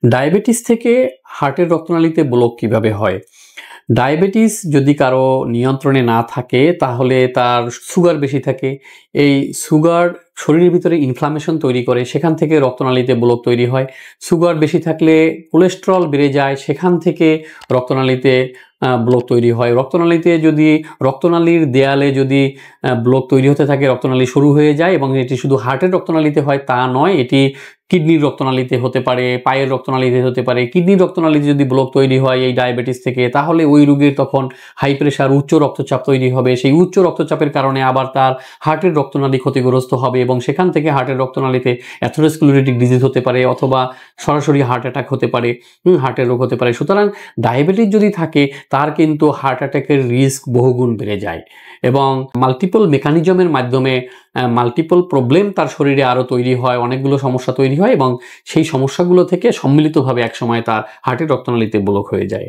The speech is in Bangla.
ডায়াবেটিস থেকে হার্টের রক্তনালীতে ব্লক কিভাবে হয়? ডায়াবেটিস যদি কারো নিয়ন্ত্রণে না থাকে তাহলে তার সুগার বেশি থাকে। এই সুগার শরীরের ভিতরে ইনফ্লামেশন তৈরি করে, সেখান থেকে রক্তনালীতে ব্লক তৈরি হয়। সুগার বেশি থাকলে কোলেস্টেরল বেড়ে যায়, সেখান থেকে রক্তনালীতে ব্লক তৈরি হয়। রক্তনালীতে যদি রক্তনালীর দেয়ালে যদি ব্লক তৈরি হতে থাকে, রক্তনালী শুরু হয়ে যায় এবং এটি শুধু হার্টের রক্তনালীতে হয় তা নয়, এটি কিডনির রক্তনালীতে হতে পারে, পায়ের রক্তনালীতে হতে পারে। কিডনির রক্তনালীতে যদি ব্লক তৈরি হয় এই ডায়াবেটিস থেকে, তাহলে ওই রোগীর তখন হাই প্রেশার, উচ্চ রক্তচাপ তৈরি হবে। সেই উচ্চ রক্তচাপের কারণে আবার তার হার্টের রক্তনালী ক্ষতিগ্রস্ত হবে এবং সেখান থেকে হার্টের রক্তনালীতে অ্যাথেরোস্ক্লেরোটিক ডিজিজ হতে পারে অথবা সরাসরি হার্ট অ্যাটাক হতে পারে, হার্টের রোগ হতে পারে। সুতরাং ডায়াবেটিস যদি থাকে তার কিন্তু হার্ট অ্যাটাকের রিস্ক বহুগুণ বেড়ে যায় এবং মাল্টিপল মেকানিজমের মাধ্যমে মাল্টিপল প্রবলেম তার শরীরে আরও তৈরি হয়, অনেকগুলো সমস্যা তৈরি হয় এবং সেই সমস্যাগুলো থেকে সম্মিলিতভাবে একসময় তার হার্টের রক্তনালীতে ব্লক হয়ে যায়।